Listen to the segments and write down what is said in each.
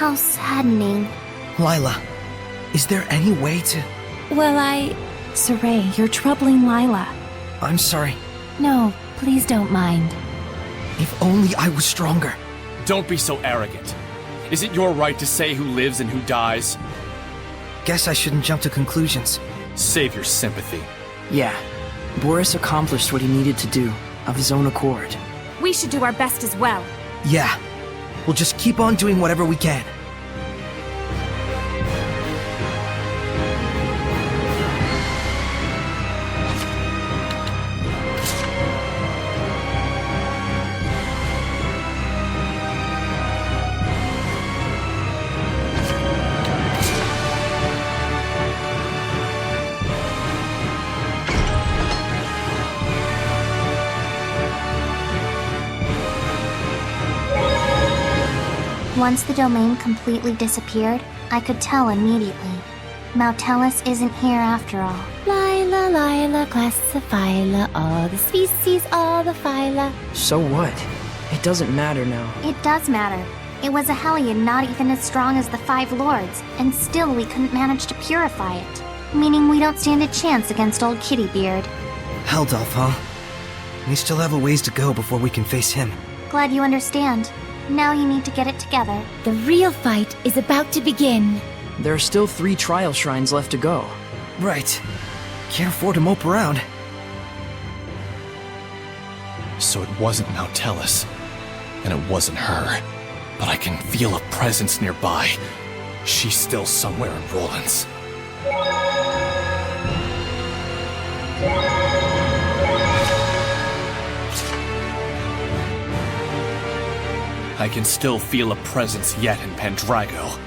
How saddening. Lila, is there any way to... Well, Saray, you're troubling Lila. I'm sorry. No, please don't mind. If only I was stronger. Don't be so arrogant. Is it your right to say who lives and who dies? Guess I shouldn't jump to conclusions. Save your sympathy. Yeah, Boris accomplished what he needed to do, of his own accord. We should do our best as well. Yeah. We'll just keep on doing whatever we can. Once the domain completely disappeared, I could tell immediately. Mautellus isn't here after all. Lila, classifila, all the species, all the phyla. So what? It doesn't matter now. It does matter. It was a Hellion not even as strong as the Five Lords, and still we couldn't manage to purify it. Meaning we don't stand a chance against old Kittybeard. Heldolf, huh? We still have a ways to go before we can face him. Glad you understand. Now you need to get it together. The real fight is about to begin. There are still 3 trial shrines left to go. Right. Can't afford to mope around. So it wasn't Mautellus, and it wasn't her. But I can feel a presence nearby. She's still somewhere in Roland's. I can still feel a presence yet in Pendrago.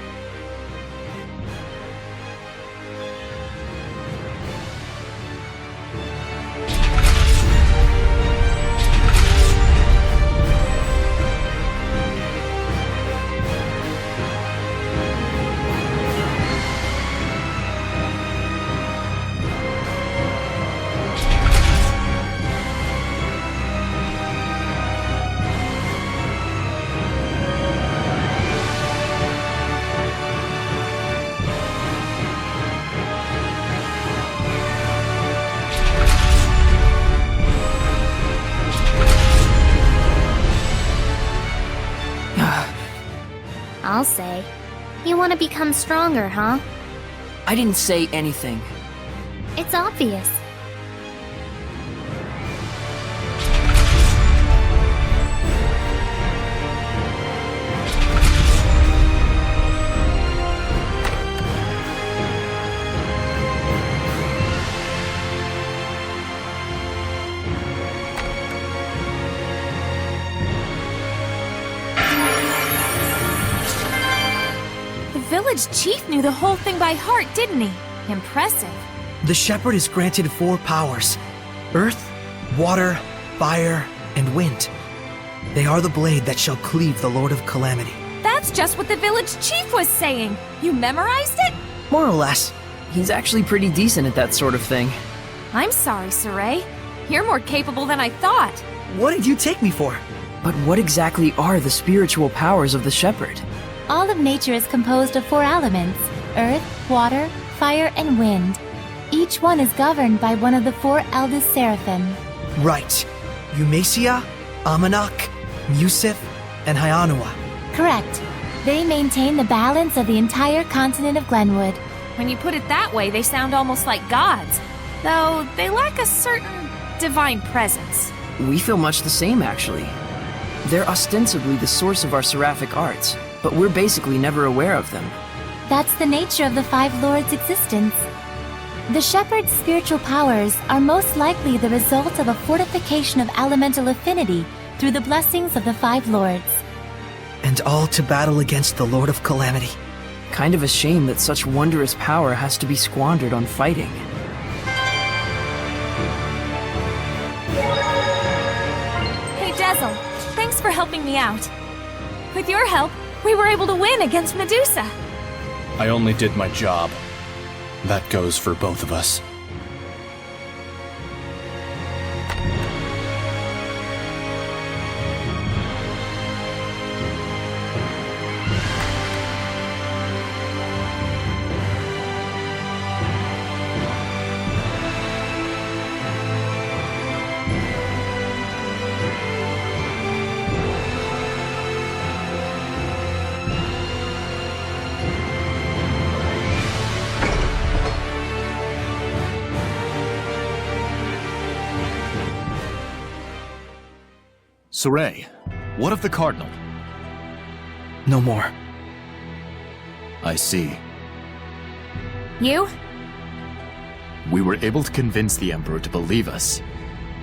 I'll say. You want to become stronger, huh? I didn't say anything. It's obvious. The village chief knew the whole thing by heart, didn't he? Impressive. The Shepherd is granted 4 powers. Earth, water, fire, and wind. They are the blade that shall cleave the Lord of Calamity. That's just what the village chief was saying. You memorized it? More or less. He's actually pretty decent at that sort of thing. I'm sorry, Saray. You're more capable than I thought. What did you take me for? But what exactly are the spiritual powers of the Shepherd? All of nature is composed of 4 elements: earth, water, fire, and wind. Each one is governed by one of the 4 eldest seraphim. Right. Eumacia, Amanak, Musif, and Hyanua. Correct. They maintain the balance of the entire continent of Glenwood. When you put it that way, they sound almost like gods. Though they lack a certain divine presence. We feel much the same, actually. They're ostensibly the source of our seraphic arts, but we're basically never aware of them. That's the nature of the 5 Lords' existence. The Shepherd's spiritual powers are most likely the result of a fortification of elemental affinity through the blessings of the 5 Lords. And all to battle against the Lord of Calamity. Kind of a shame that such wondrous power has to be squandered on fighting. Hey, Dezel, thanks for helping me out. With your help, we were able to win against Medusa. I only did my job. That goes for both of us. Saray, what of the Cardinal? No more. I see. You? We were able to convince the Emperor to believe us,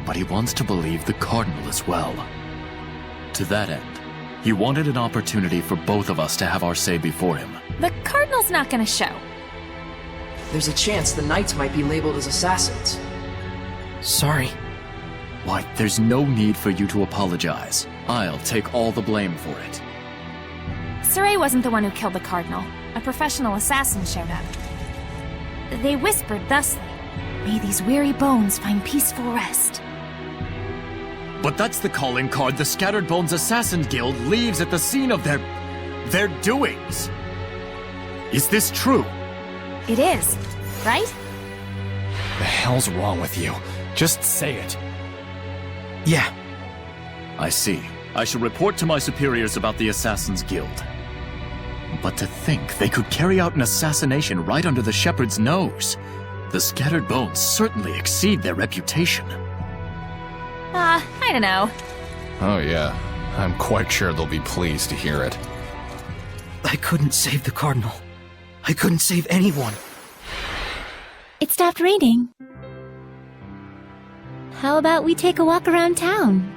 but he wants to believe the Cardinal as well. To that end, he wanted an opportunity for both of us to have our say before him. The Cardinal's not gonna show. There's a chance the Knights might be labeled as assassins. Sorry. Why, there's no need for you to apologize. I'll take all the blame for it. Saray wasn't the one who killed the Cardinal. A professional assassin showed up. They whispered thusly, "May these weary bones find peaceful rest." But that's the calling card the Scattered Bones Assassin Guild leaves at the scene of their doings. Is this true? It is, right? The hell's wrong with you? Just say it. Yeah. I see. I shall report to my superiors about the Assassin's Guild. But to think they could carry out an assassination right under the Shepherd's nose. The Scattered Bones certainly exceed their reputation. I don't know. Oh yeah, I'm quite sure they'll be pleased to hear it. I couldn't save the Cardinal. I couldn't save anyone. It stopped raining. How about we take a walk around town?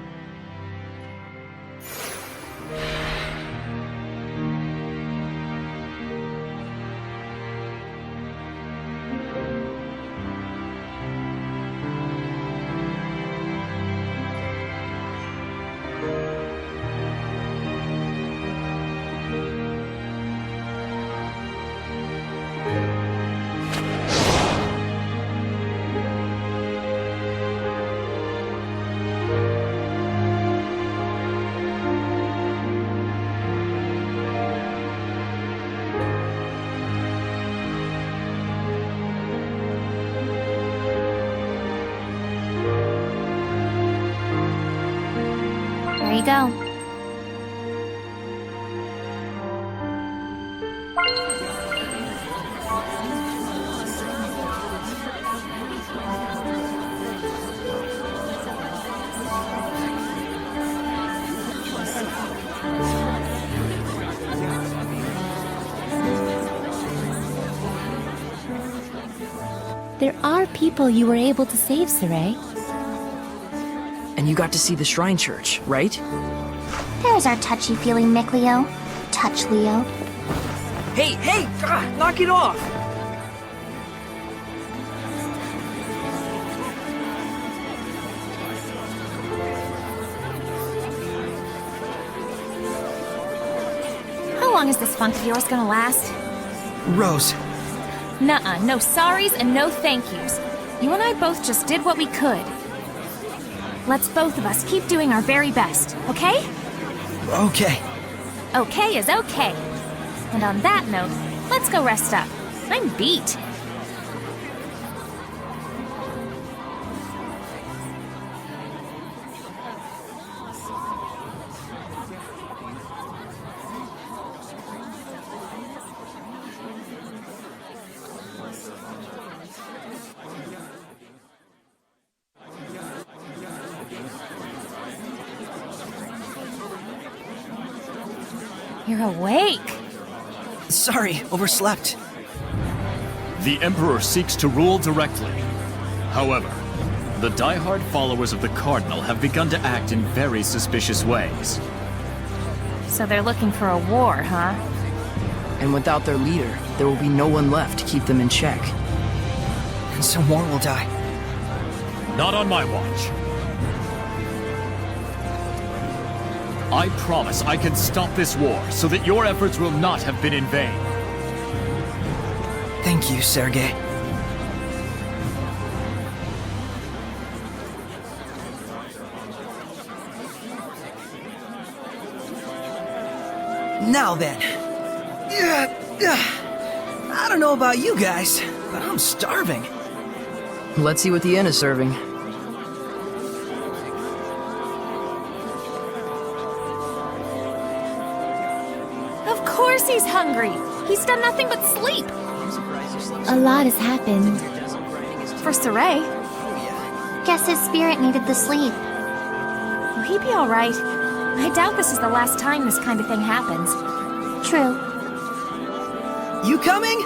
There you go. There are people you were able to save, Saray. And you got to see the Shrine Church, right? There's our touchy-feely Mick Leo. Touch Leo. Hey, hey! Knock it off! How long is this funk of yours gonna last? Rose, Nuh-uh, no sorries and no thank yous. You and I both just did what we could. Let's both of us keep doing our very best, okay? okay. Okay is okay. And on that note, let's go rest up. I'm beat. You're awake. Sorry, overslept. The Emperor seeks to rule directly. However, the die-hard followers of the Cardinal have begun to act in very suspicious ways. So they're looking for a war, huh? And without their leader, there will be no one left to keep them in check. And so more will die. Not on my watch. I promise I can stop this war so that your efforts will not have been in vain. Thank you, Sergei. Now then. I don't know about you guys, but I'm starving. Let's see what the inn is serving. Of course he's hungry. He's done nothing but sleep. A lot has happened. For Saray, Guess his spirit needed the sleep. will he be all right? I doubt this is the last time this kind of thing happens. True. You coming?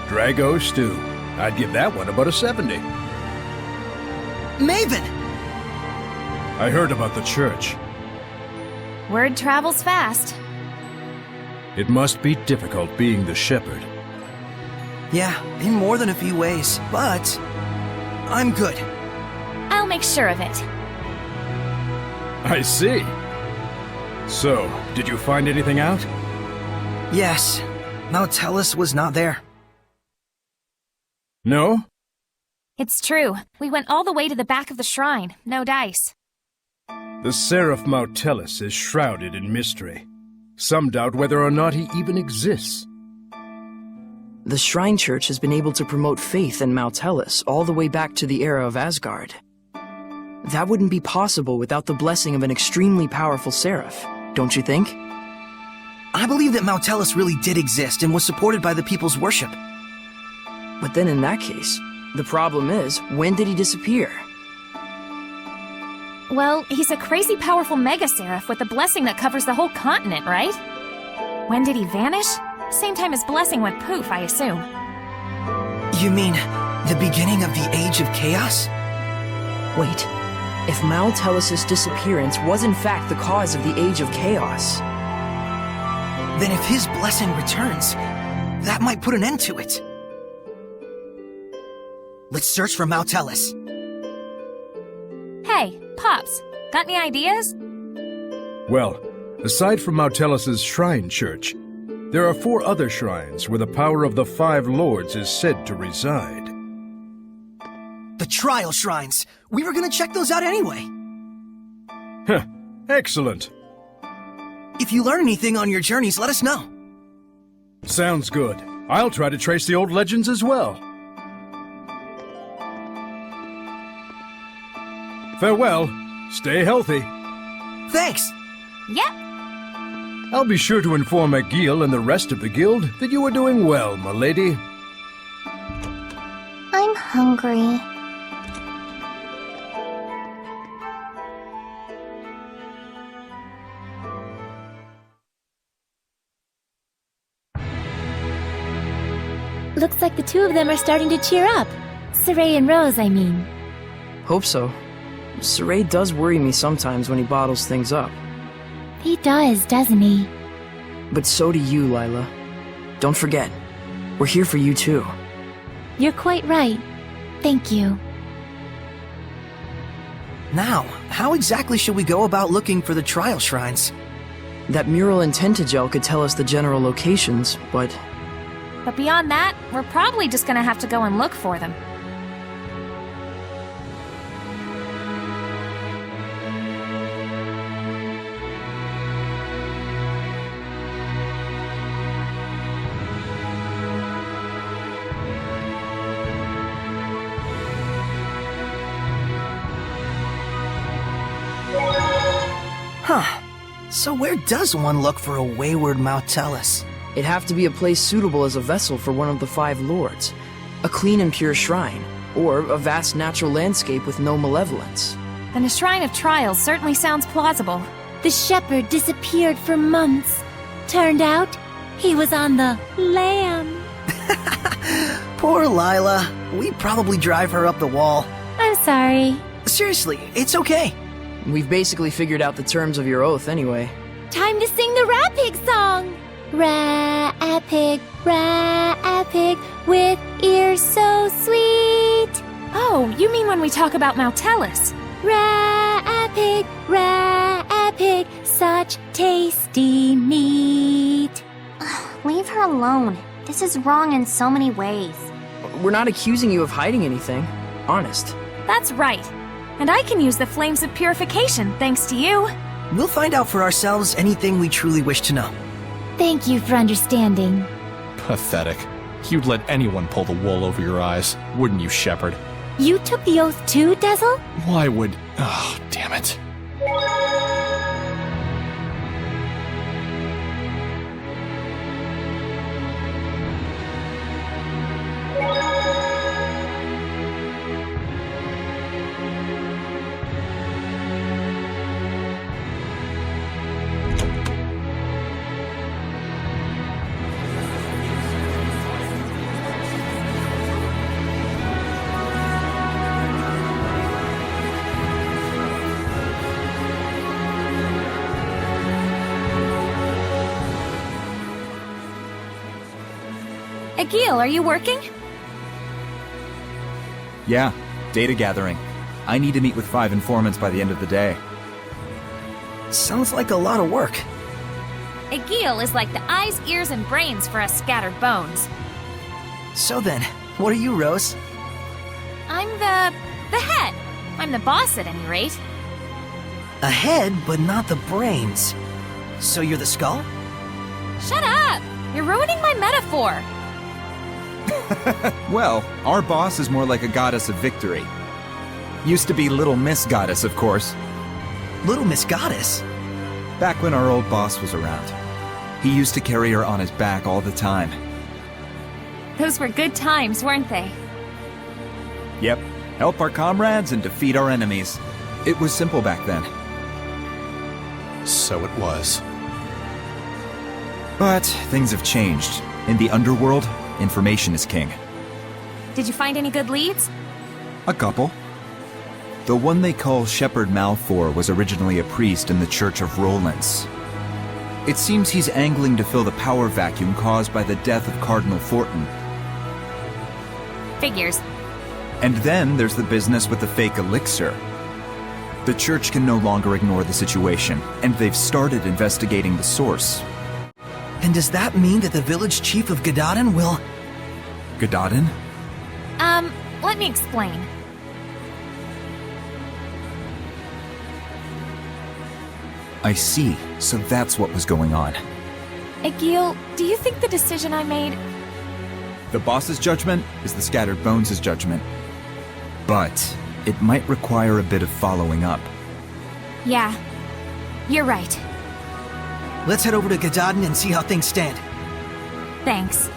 Drago stew. I'd give that one about a 70. Maven! I heard about the church. Word travels fast. It must be difficult being the shepherd. Yeah, in more than a few ways, but I'm good. I'll make sure of it. I see. So, did you find anything out? Yes, Nautilus was not there. No? It's true. We went all the way to the back of the shrine. No dice. The Seraph Mautellus is shrouded in mystery. Some doubt whether or not he even exists. The Shrine Church has been able to promote faith in Mautellus all the way back to the era of Asgard. That wouldn't be possible without the blessing of an extremely powerful Seraph, don't you think? I believe that Mautellus really did exist and was supported by the people's worship. But then in that case, the problem is, when did he disappear? Well, he's a crazy powerful Mega Seraph with a blessing that covers the whole continent, right? When did he vanish? Same time his blessing went poof, I assume. You mean the beginning of the Age of Chaos? Wait, if Mautellus' disappearance was in fact the cause of the Age of Chaos, Then if his blessing returns, that might put an end to it. Let's search for Mautellus. Hey, Pops, got any ideas? Well, aside from Mautellus' shrine church, there are 4 other shrines where the power of the 5 lords is said to reside. The trial shrines. We were gonna check those out anyway. Heh, excellent. If you learn anything on your journeys, let us know. Sounds good. I'll try to trace the old legends as well. Farewell. Stay healthy. Thanks. Yep. I'll be sure to inform Agil and the rest of the guild that you are doing well, my lady. I'm hungry. Looks like the two of them are starting to cheer up. Saray and Rose, I mean. hope so. Saray does worry me sometimes when he bottles things up. He does, doesn't he? But so do you, Lila. Don't forget, we're here for you too. You're quite right. Thank you. Now, how exactly should we go about looking for the trial shrines? That mural in Tentagel could tell us the general locations, but But beyond that, we're probably just gonna have to go and look for them. So where does one look for a wayward Mautellus? It'd have to be a place suitable as a vessel for one of the five lords. A clean and pure shrine, or a vast natural landscape with no malevolence. Then a Shrine of Trials certainly sounds plausible. The shepherd disappeared for months. Turned out, he was on the lam. Poor Lila. We'd probably drive her up the wall. I'm sorry. Seriously, it's okay. We've basically figured out the terms of your oath anyway. Time to sing the Rat Pig song! Rat pig, with ears so sweet. Oh, you mean when we talk about Mautellus? Rat pig, such tasty meat. Leave her alone. This is wrong in so many ways. We're not accusing you of hiding anything. Honest. That's right. And I can use the Flames of Purification thanks to you. We'll find out for ourselves anything we truly wish to know. Thank you for understanding. Pathetic. You'd let anyone pull the wool over your eyes, wouldn't you, Shepherd? You took the oath too, Dazzle? Why would... Oh, damn it. Egil, are you working? Yeah, data gathering. I need to meet with 5 informants by the end of the day. Sounds like a lot of work. Egil is like the eyes, ears, and brains for us scattered bones. So then, what are you, Rose? I'm the head. I'm the boss at any rate. A head, but not the brains. So you're the skull? Shut up! You're ruining my metaphor. Well, our boss is more like a goddess of victory. Used to be Little Miss Goddess, of course. Little Miss Goddess? Back when our old boss was around. He used to carry her on his back all the time. Those were good times, weren't they? Yep, help our comrades and defeat our enemies. It was simple back then. So it was. But things have changed. In the underworld, information is king. Did you find any good leads? A couple. The one they call Shepherd Malfour was originally a priest in the Church of Rollins. It seems he's angling to fill the power vacuum caused by the death of Cardinal Fortin. Figures. And then there's the business with the fake elixir. The church can no longer ignore the situation, and they've started investigating the source. And does that mean that the village chief of Gadadin will... Gadadin? Let me explain. I see. So that's what was going on. Egil, do you think the decision I made... The boss's judgment is the Scattered Bones' judgment. But it might require a bit of following up. Yeah, you're right. Let's head over to Gadadin and see how things stand. Thanks.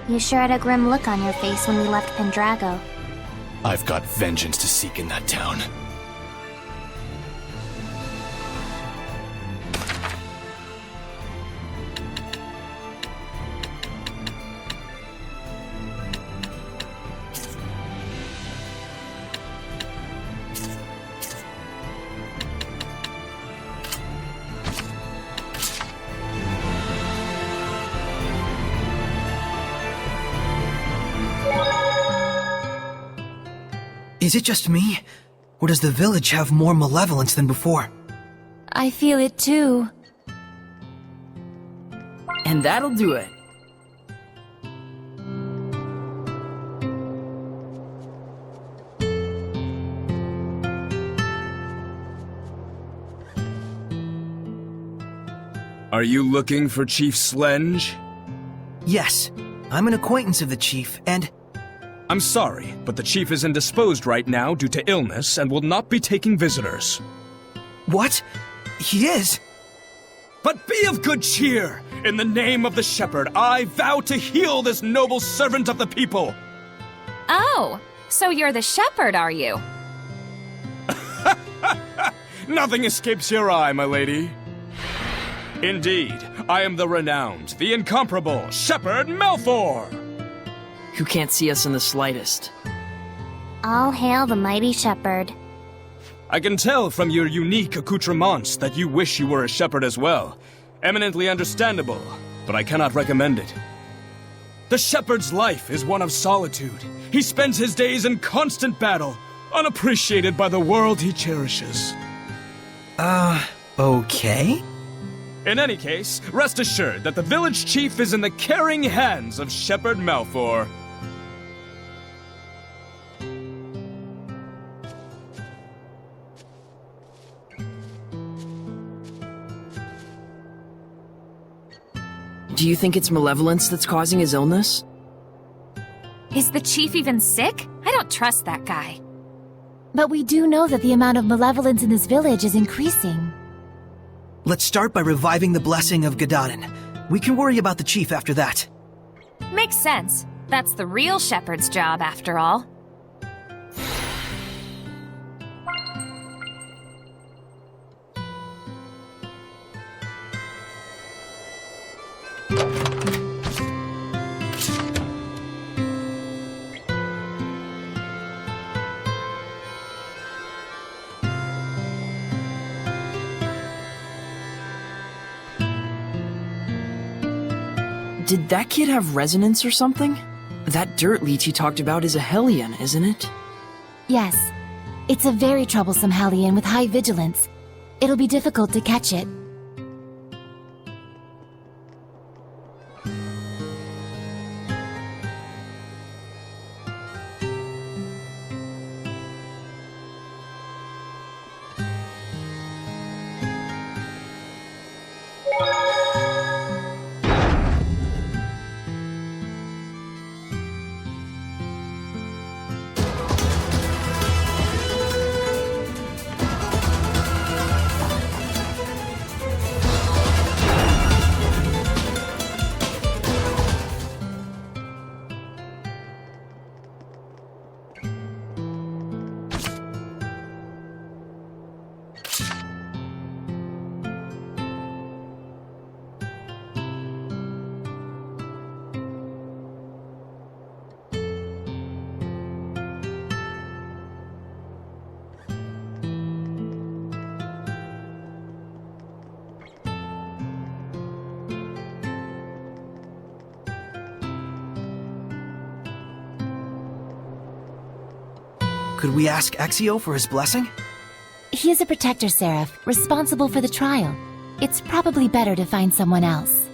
You sure had a grim look on your face when we left Pendrago. I've got vengeance to seek in that town. Is it just me? Or does the village have more malevolence than before? I feel it too. And that'll do it. Are you looking for Chief Slenge? Yes, I'm an acquaintance of the chief, and I'm sorry, but the Chief is indisposed right now due to illness and will not be taking visitors. what? He is? But be of good cheer! In the name of the Shepherd, I vow to heal this noble servant of the people! Oh, so you're the shepherd, are you? Nothing escapes your eye, my lady. Indeed, I am the renowned, the incomparable Shepherd Malfour! Who can't see us in the slightest. All hail the mighty shepherd. I can tell from your unique accoutrements that you wish you were a shepherd as well. Eminently understandable, but I cannot recommend it. The shepherd's life is one of solitude. He spends his days in constant battle, unappreciated by the world he cherishes. Okay? In any case, rest assured that the village chief is in the caring hands of Shepherd Malfour. Do you think it's malevolence that's causing his illness? Is the chief even sick? I don't trust that guy. But we do know that the amount of malevolence in this village is increasing. Let's start by reviving the blessing of Gadaden. We can worry about the chief after that. Makes sense. That's the real shepherd's job, after all. Did that kid have resonance or something? That dirt leech he talked about is a Hellion, isn't it? Yes. It's a very troublesome Hellion with high vigilance. It'll be difficult to catch it. Could we ask Exio for his blessing? He is a protector seraph, responsible for the trial. It's probably better to find someone else.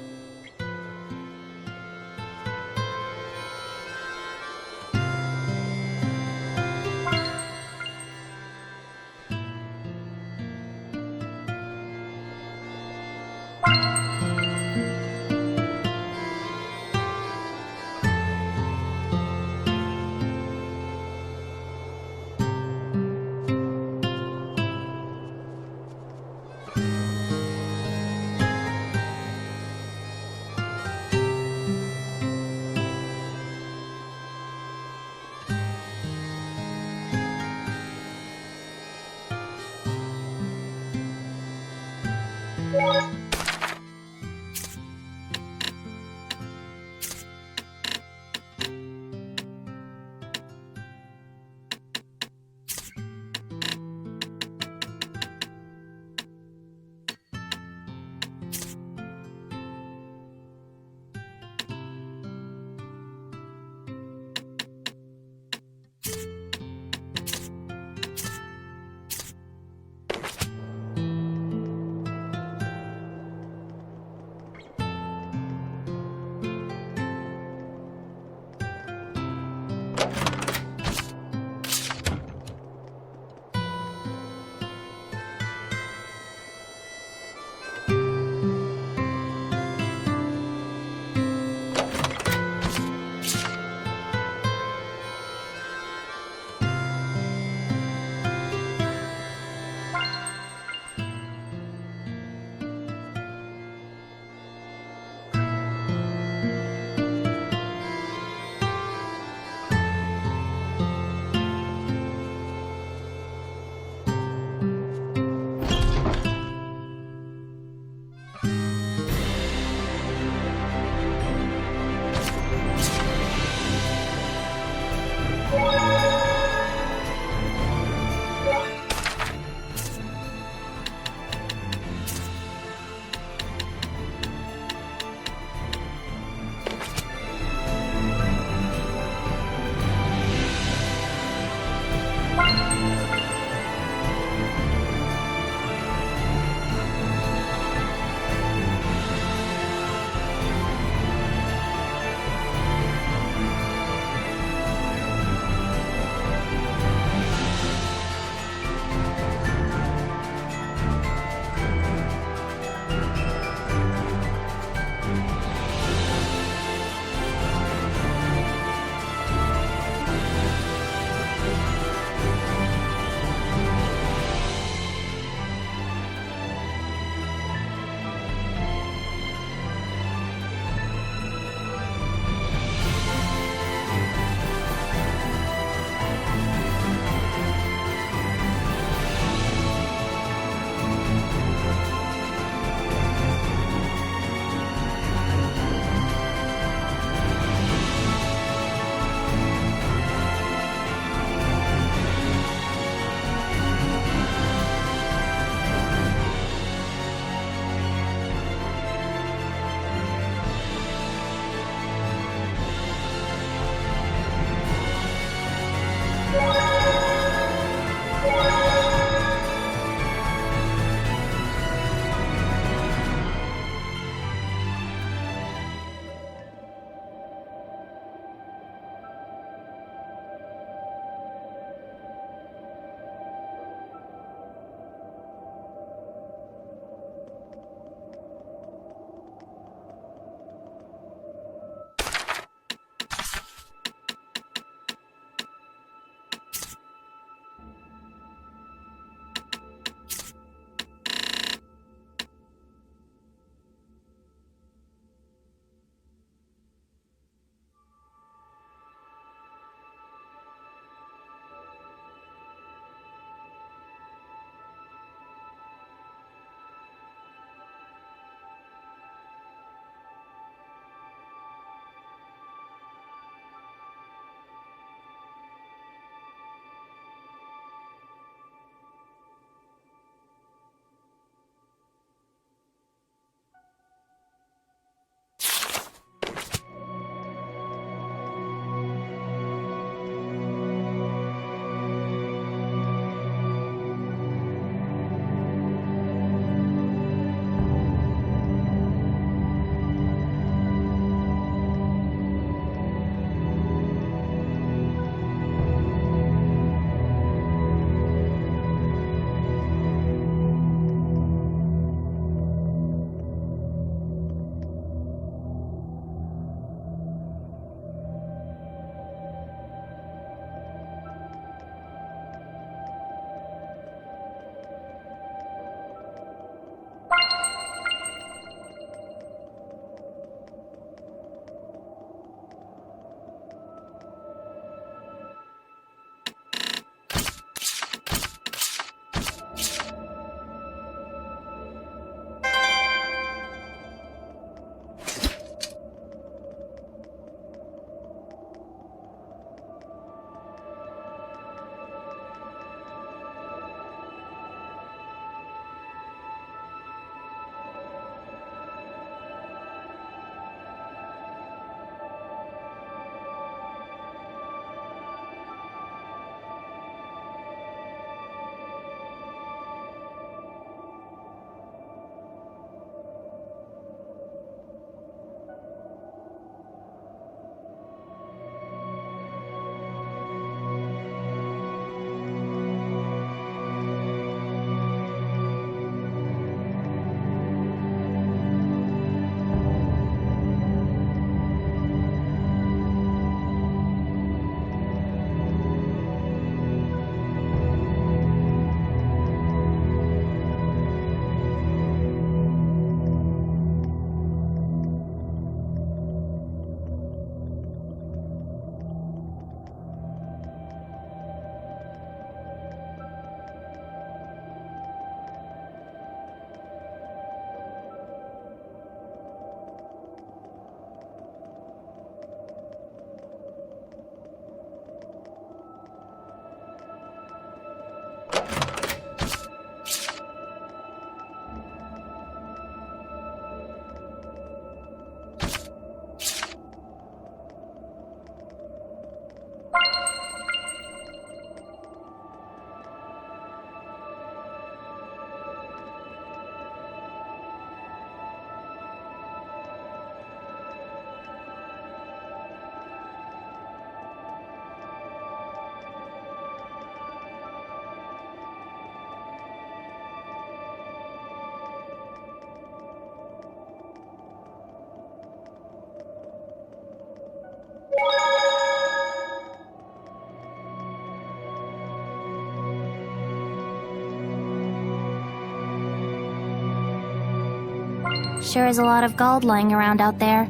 Sure is a lot of gold lying around out there.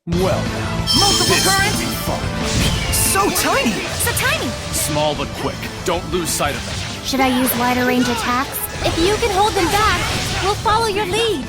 Well now, multiple current! So tiny! So tiny! Small but quick. Don't lose sight of them. Should I use wider range attacks? If you can hold them back, we'll follow your lead.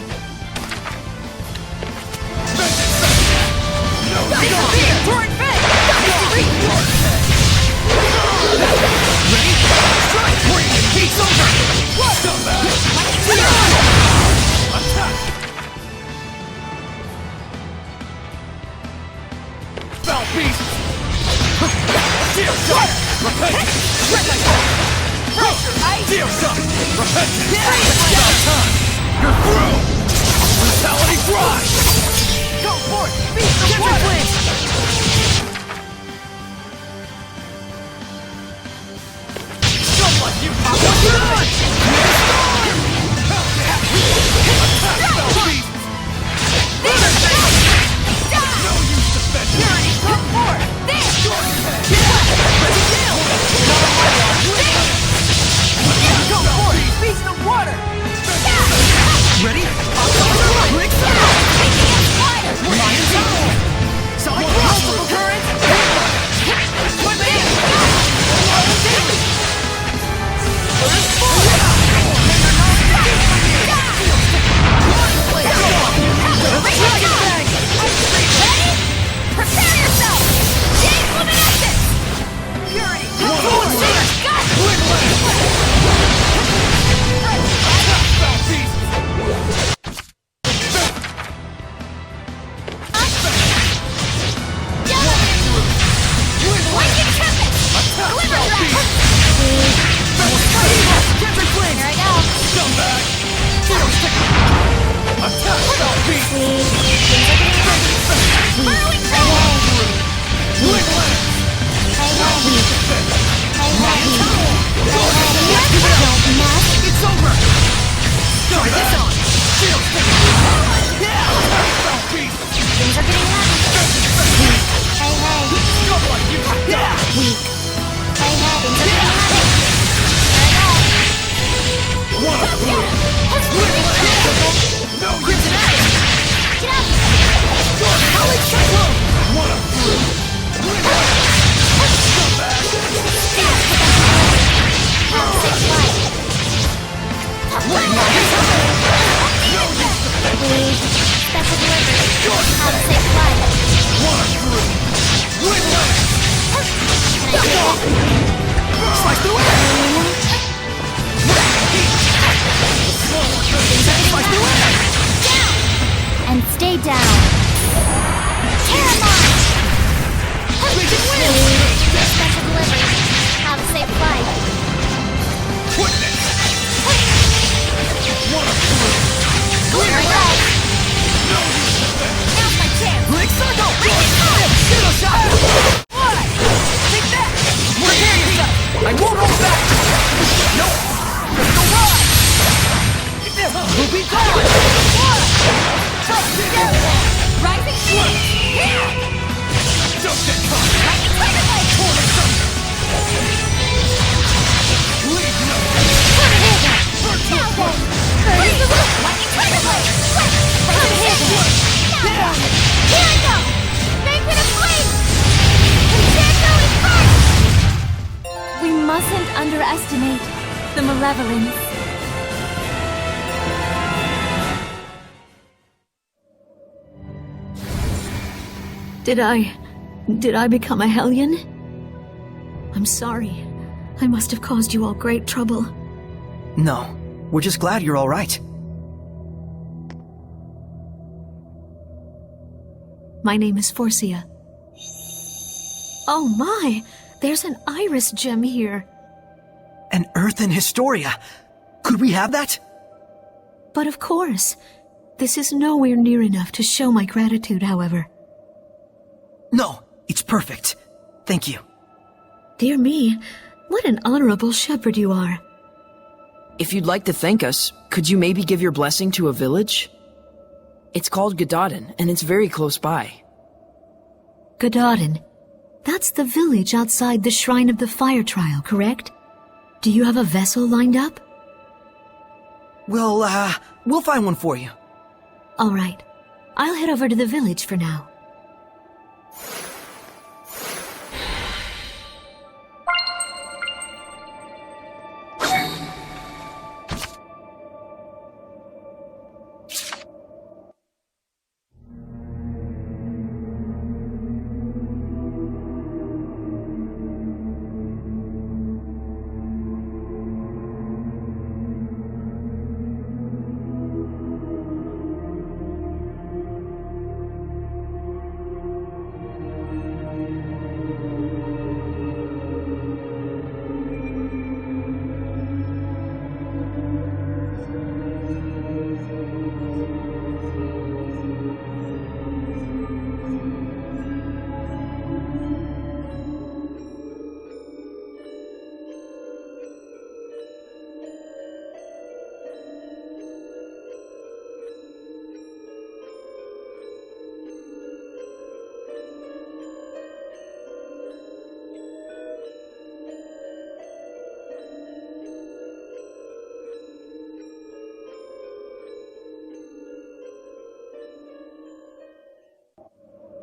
And stay down. Paramount! Special delivery. Have a safe flight. Here I go. Now's my chance. Bring it home. Take that. Prepare yourself. I won't hold back. No. Let's go ride. We'll be gone. Rising Phoenix! Here! Don't get caught! Lightning Tiger Blade! Corner thunder! Leave no! Turn it over! Now then! Raise the roof! Lightning Tiger Blade! Quick! Turn it over! Now then! Here I go! Banquet of Flame! Inferno Inferno! We mustn't underestimate the malevolence. Did I become a Hellion? I'm sorry. I must have caused you all great trouble. No, we're just glad you're all right. My name is Forcia. Oh my! There's an iris gem here. An Earthen Historia. Could we have that? But of course. This is nowhere near enough to show my gratitude, however. No, it's perfect. Thank you. Dear me, what an honorable shepherd you are. If you'd like to thank us, could you maybe give your blessing to a village? It's called Gadadin, and it's very close by. Gadadin. That's the village outside the Shrine of the Fire Trial, correct? Do you have a vessel lined up? We'll find one for you. All right. I'll head over to the village for now.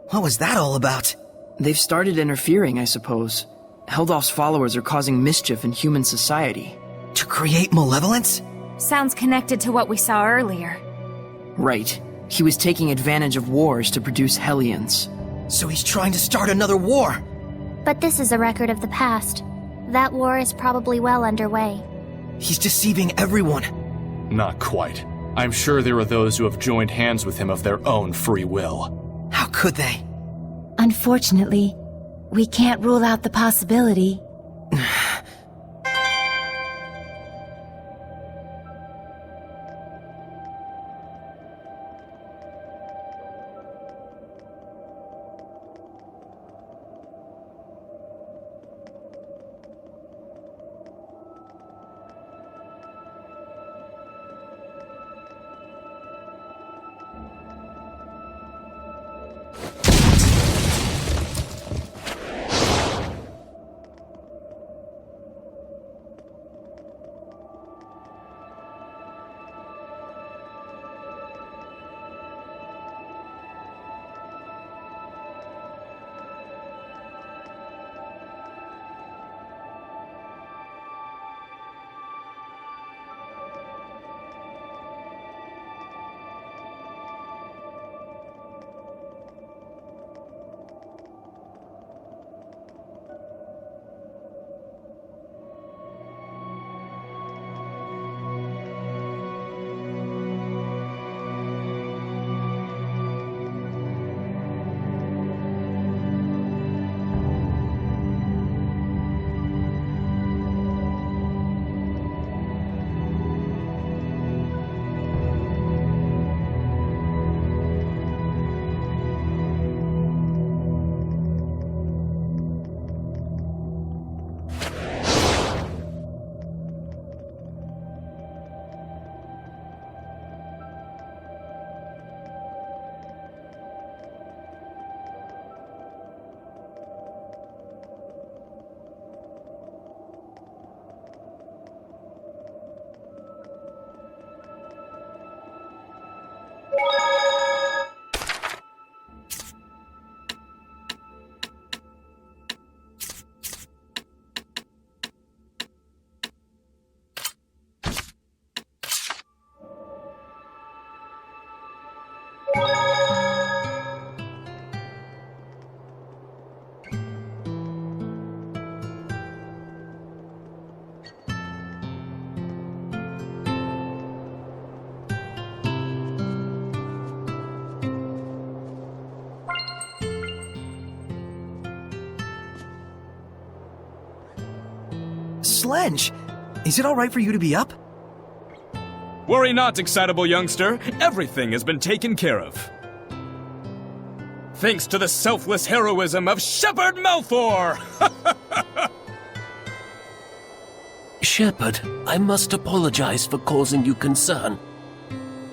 What was that all about? They've started interfering, I suppose. Heldolf's followers are causing mischief in human society. To create malevolence? Sounds connected to what we saw earlier. Right. He was taking advantage of wars to produce Hellions. So he's trying to start another war! But this is a record of the past. That war is probably well underway. He's deceiving everyone. Not quite. I'm sure there are those who have joined hands with him of their own free will. How could they? Unfortunately, we can't rule out the possibility. Slenge, is it alright for you to be up? Worry not, excitable youngster. Everything has been taken care of. Thanks to the selfless heroism of Shepherd Malfour! Shepherd, I must apologize for causing you concern.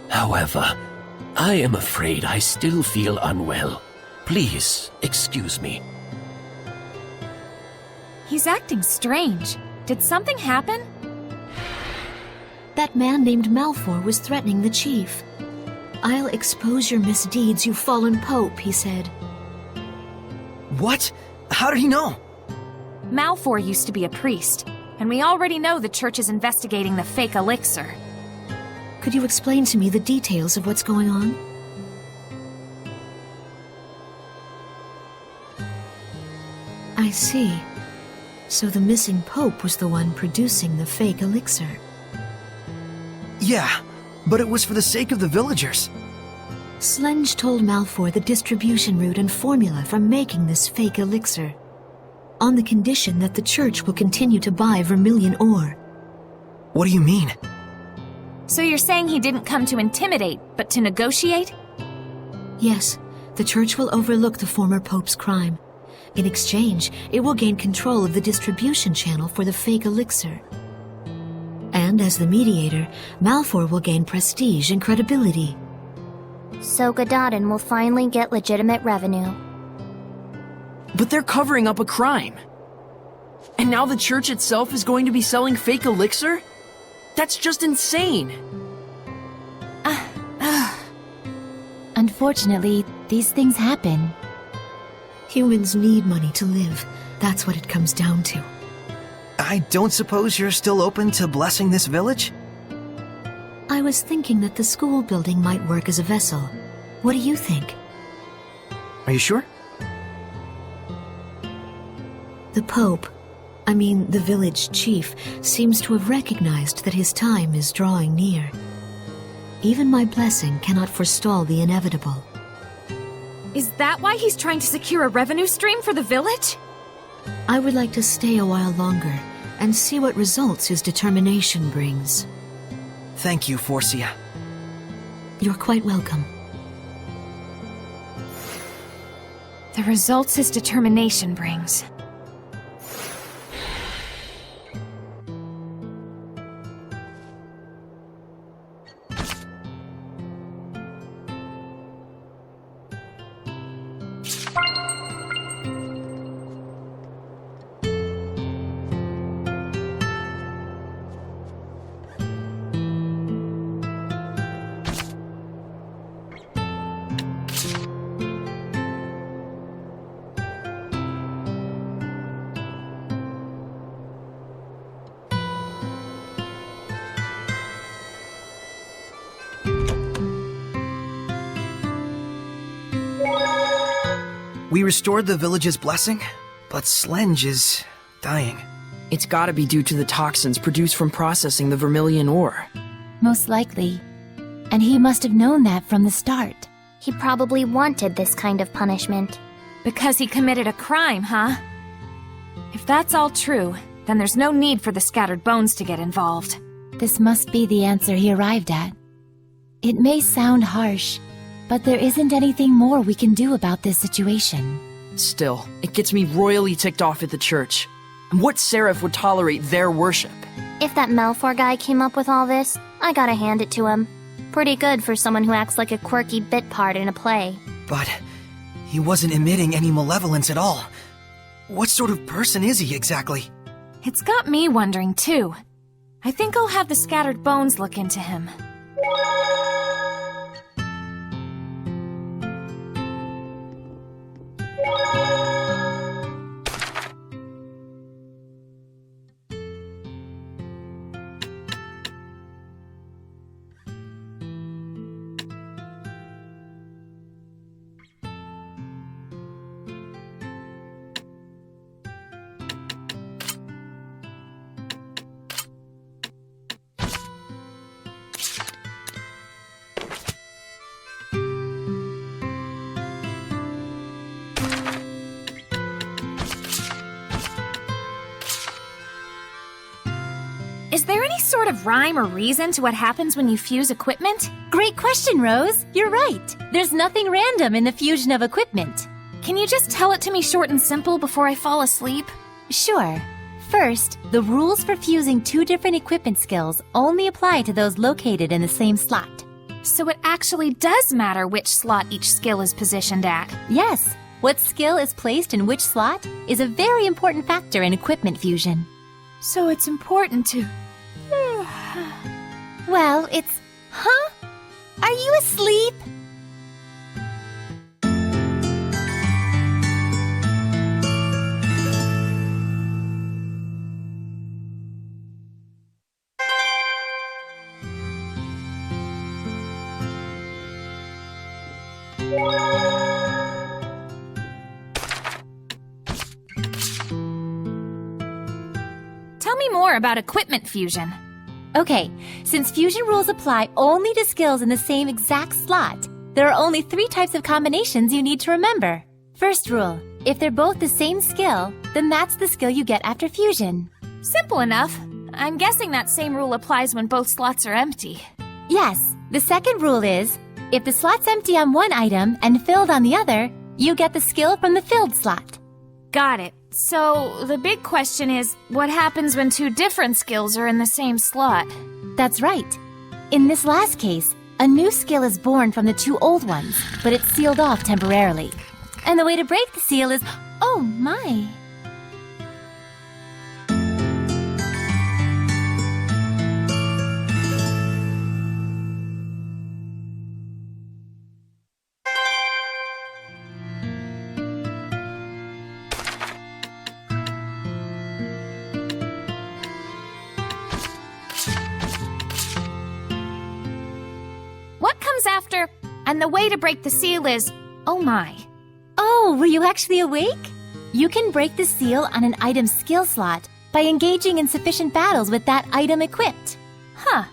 However, I am afraid I still feel unwell. Please, excuse me. He's acting strange. Did something happen? That man named Malfour was threatening the chief. "I'll expose your misdeeds, you fallen pope," he said. What? How did he know? Malfour used to be a priest, and we already know the church is investigating the fake elixir. Could you explain to me the details of what's going on? I see. So the missing pope was the one producing the fake elixir. Yeah, but it was for the sake of the villagers. Slenge told Malfour the distribution route and formula for making this fake elixir, on the condition that the church will continue to buy vermilion ore. What do you mean? So you're saying he didn't come to intimidate, but to negotiate? Yes, the church will overlook the former pope's crime. In exchange, it will gain control of the distribution channel for the fake elixir. And as the mediator, Malfour will gain prestige and credibility. So Gododin will finally get legitimate revenue. But they're covering up a crime. And now the church itself is going to be selling fake elixir? That's just insane! Unfortunately, these things happen. Humans need money to live. That's what it comes down to. I don't suppose you're still open to blessing this village? I was thinking that the school building might work as a vessel. What do you think? Are you sure? The Pope, the village chief, seems to have recognized that his time is drawing near. Even my blessing cannot forestall the inevitable. Is that why he's trying to secure a revenue stream for the village? I would like to stay a while longer and see what results his determination brings. Thank you, Forcia. You're quite welcome. The results his determination brings. We restored the village's blessing, but Slenge is dying. It's gotta be due to the toxins produced from processing the vermilion ore. Most likely. And he must have known that from the start. He probably wanted this kind of punishment. Because he committed a crime, huh? If that's all true, then there's no need for the scattered bones to get involved. This must be the answer he arrived at. It may sound harsh, but there isn't anything more we can do about this situation. Still, it gets me royally ticked off at the church. And what seraph would tolerate their worship? If that Malfour guy came up with all this, I gotta hand it to him. Pretty good for someone who acts like a quirky bit part in a play. But he wasn't emitting any malevolence at all. What sort of person is he exactly? It's got me wondering too. I think I'll have the scattered bones look into him. Is there any sort of rhyme or reason to what happens when you fuse equipment? Great question, Rose. You're right. There's nothing random in the fusion of equipment. Can you just tell it to me short and simple before I fall asleep? Sure. First, the rules for fusing two different equipment skills only apply to those located in the same slot. So it actually does matter which slot each skill is positioned at. Yes. What skill is placed in which slot is a very important factor in equipment fusion. So it's important to... Well, it's... Huh? Are you asleep? Tell me more about equipment fusion. Okay, since fusion rules apply only to skills in the same exact slot, there are only 3 types of combinations you need to remember. First rule, if they're both the same skill, then that's the skill you get after fusion. Simple enough. I'm guessing that same rule applies when both slots are empty. Yes, the second rule is, if the slot's empty on one item and filled on the other, you get the skill from the filled slot. Got it. So, the big question is, what happens when 2 different skills are in the same slot? That's right. In this last case, a new skill is born from the 2 old ones, but it's sealed off temporarily. And the way to break the seal is... Oh my! What comes after, and the way to break the seal is, oh my. Oh, were you actually awake? You can break the seal on an item's skill slot by engaging in sufficient battles with that item equipped. Huh.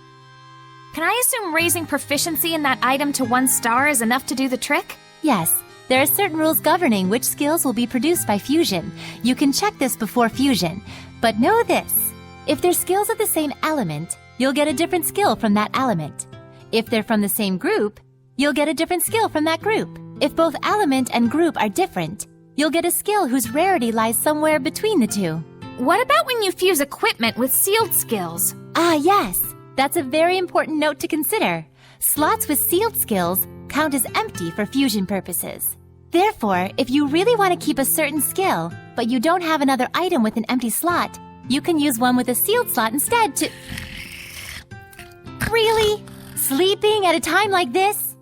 Can I assume raising proficiency in that item to 1 star is enough to do the trick? Yes, there are certain rules governing which skills will be produced by fusion. You can check this before fusion. But know this, if they're skills of the same element, you'll get a different skill from that element. If they're from the same group, you'll get a different skill from that group. If both element and group are different, you'll get a skill whose rarity lies somewhere between the 2. What about when you fuse equipment with sealed skills? Ah, yes. That's a very important note to consider. Slots with sealed skills count as empty for fusion purposes. Therefore, if you really want to keep a certain skill, but you don't have another item with an empty slot, you can use one with a sealed slot instead to... Really? Sleeping at a time like this?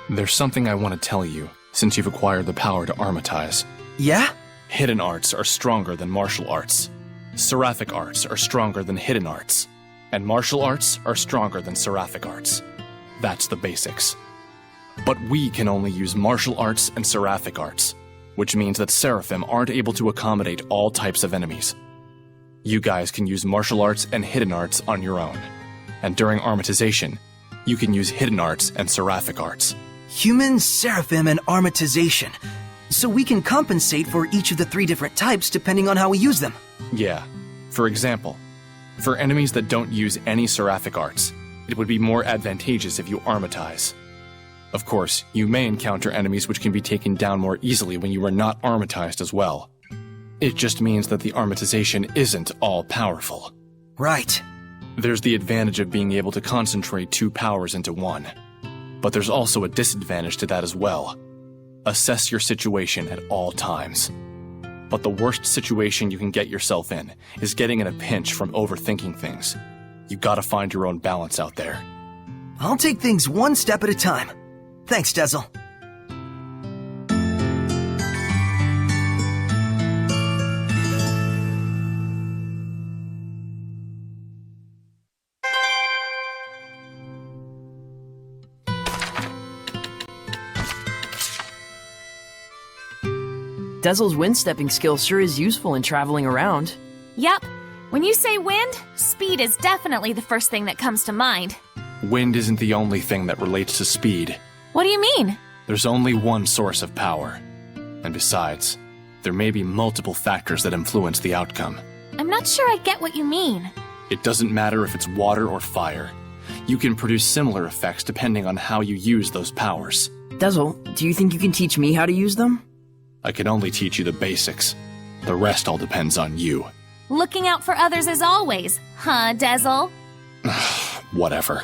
There's something I want to tell you, since you've acquired the power to armatize. Yeah? Hidden arts are stronger than martial arts. Seraphic arts are stronger than hidden arts. And martial arts are stronger than seraphic arts. That's the basics. But we can only use martial arts and seraphic arts, which means that Seraphim aren't able to accommodate all types of enemies. You guys can use martial arts and hidden arts on your own. And during armatization, you can use hidden arts and seraphic arts. Human, Seraphim, and armatization. So we can compensate for each of the 3 different types depending on how we use them. Yeah. For example, for enemies that don't use any seraphic arts, it would be more advantageous if you armatize. Of course, you may encounter enemies which can be taken down more easily when you are not armatized as well. It just means that the armatization isn't all-powerful. Right. There's the advantage of being able to concentrate 2 powers into one. But there's also a disadvantage to that as well. Assess your situation at all times. But the worst situation you can get yourself in is getting in a pinch from overthinking things. You gotta find your own balance out there. I'll take things 1 step at a time. Thanks, Dezel. Dezel's wind-stepping skill sure is useful in traveling around. Yup. When you say wind, speed is definitely the first thing that comes to mind. Wind isn't the only thing that relates to speed. What do you mean? There's only one source of power. And besides, there may be multiple factors that influence the outcome. I'm not sure I get what you mean. It doesn't matter if it's water or fire. You can produce similar effects depending on how you use those powers. Dezel, do you think you can teach me how to use them? I can only teach you the basics. The rest all depends on you. Looking out for others as always, huh, Dezel? Whatever.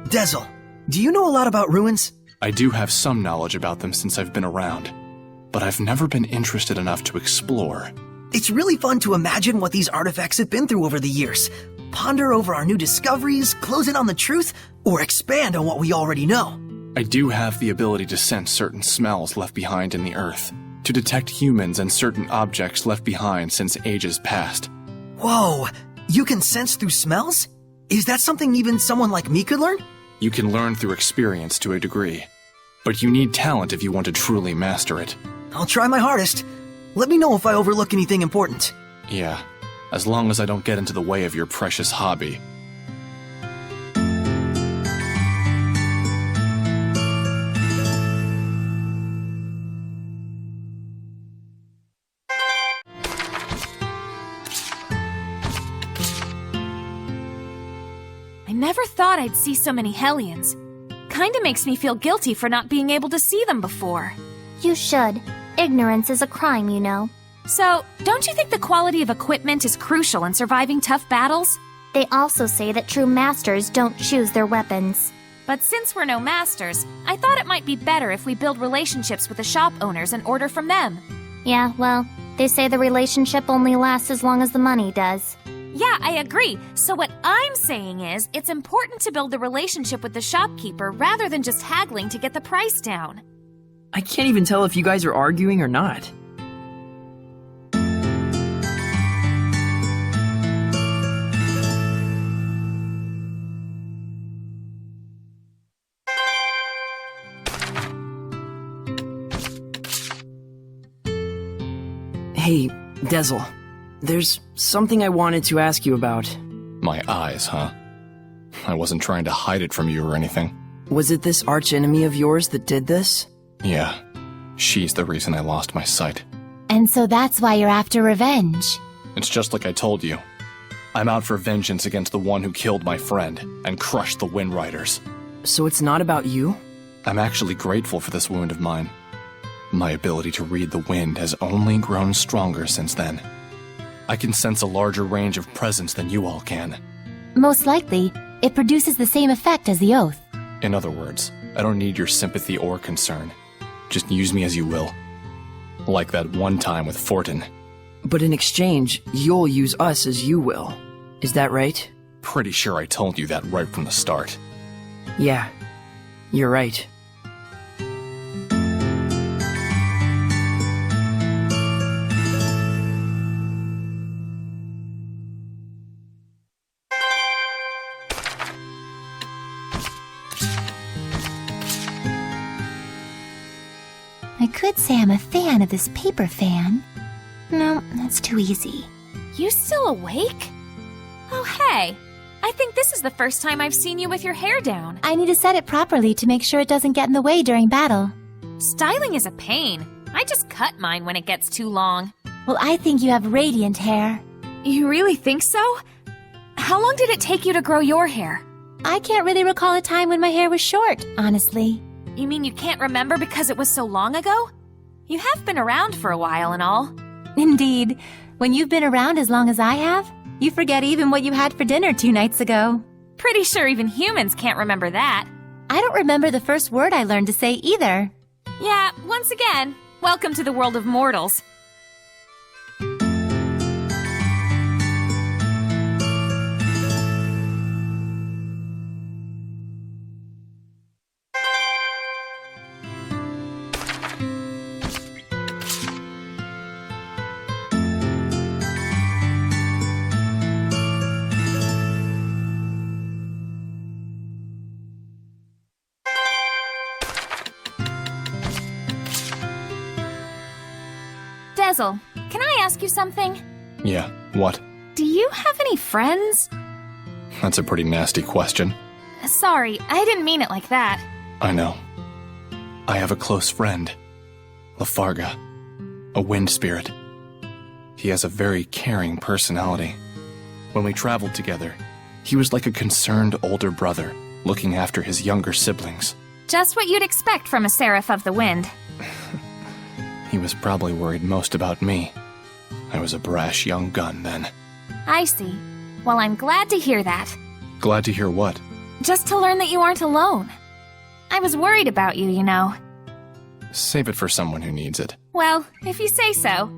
Dezel, do you know a lot about ruins? I do have some knowledge about them since I've been around, but I've never been interested enough to explore. It's really fun to imagine what these artifacts have been through over the years. Ponder over our new discoveries, close in on the truth, or expand on what we already know. I do have the ability to sense certain smells left behind in the earth, to detect humans and certain objects left behind since ages past. Whoa, you can sense through smells? Is that something even someone like me could learn? You can learn through experience to a degree, but you need talent if you want to truly master it. I'll try my hardest. Let me know if I overlook anything important. Yeah, as long as I don't get into the way of your precious hobby. I never thought I'd see so many Hellions. Kinda makes me feel guilty for not being able to see them before. You should. Ignorance is a crime, you know. So, don't you think the quality of equipment is crucial in surviving tough battles? They also say that true masters don't choose their weapons. But since we're no masters, I thought it might be better if we build relationships with the shop owners and order from them. Yeah, well, they say the relationship only lasts as long as the money does. Yeah, I agree. So what I'm saying is, it's important to build a relationship with the shopkeeper rather than just haggling to get the price down. I can't even tell if you guys are arguing or not. Hey, Dezel. There's something I wanted to ask you about. My eyes, huh? I wasn't trying to hide it from you or anything. Was it this archenemy of yours that did this? Yeah, she's the reason I lost my sight. And so that's why you're after revenge. It's just like I told you. I'm out for vengeance against the one who killed my friend and crushed the Wind Riders. So it's not about you? I'm actually grateful for this wound of mine. My ability to read the wind has only grown stronger since then. I can sense a larger range of presence than you all can. Most likely, it produces the same effect as the oath. In other words, I don't need your sympathy or concern. Just use me as you will. Like that one time with Fortin. But in exchange, you'll use us as you will. Is that right? Pretty sure I told you that right from the start. Yeah, you're right. I could say I'm a fan of this paper fan. No, that's too easy. You still awake? Oh, hey. I think this is the first time I've seen you with your hair down. I need to set it properly to make sure it doesn't get in the way during battle. Styling is a pain. I just cut mine when it gets too long. Well, I think you have radiant hair. You really think so? How long did it take you to grow your hair? I can't really recall a time when my hair was short, honestly. You mean you can't remember because it was so long ago? You have been around for a while and all. Indeed. When you've been around as long as I have, you forget even what you had for dinner 2 nights ago. Pretty sure even humans can't remember that. I don't remember the first word I learned to say either. Yeah, once again, welcome to the world of mortals. Dezel, can I ask you something? Yeah, what? Do you have any friends? That's a pretty nasty question. Sorry, I didn't mean it like that. I know. I have a close friend, Lafarga, a wind spirit. He has a very caring personality. When we traveled together, he was like a concerned older brother, looking after his younger siblings. Just what you'd expect from a Seraph of the Wind. He was probably worried most about me. I was a brash young gun then. I see. Well, I'm glad to hear that. Glad to hear what? Just to learn that you aren't alone. I was worried about you, you know. Save it for someone who needs it. Well, if you say so.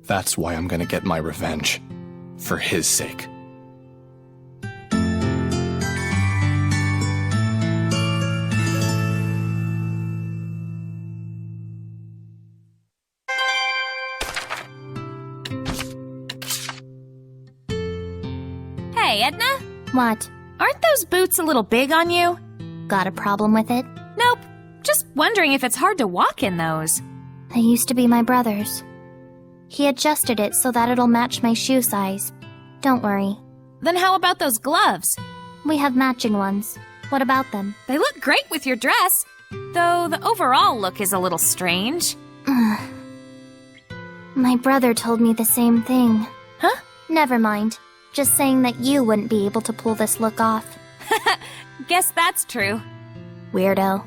That's why I'm gonna get my revenge. For his sake. Hey, Edna? What? Aren't those boots a little big on you? Got a problem with it? Nope. Just wondering if it's hard to walk in those. They used to be my brother's. He adjusted it so that it'll match my shoe size. Don't worry. Then how about those gloves? We have matching ones. What about them? They look great with your dress. Though the overall look is a little strange. My brother told me the same thing. Huh? Never mind. Just saying that you wouldn't be able to pull this look off. Guess that's true. Weirdo.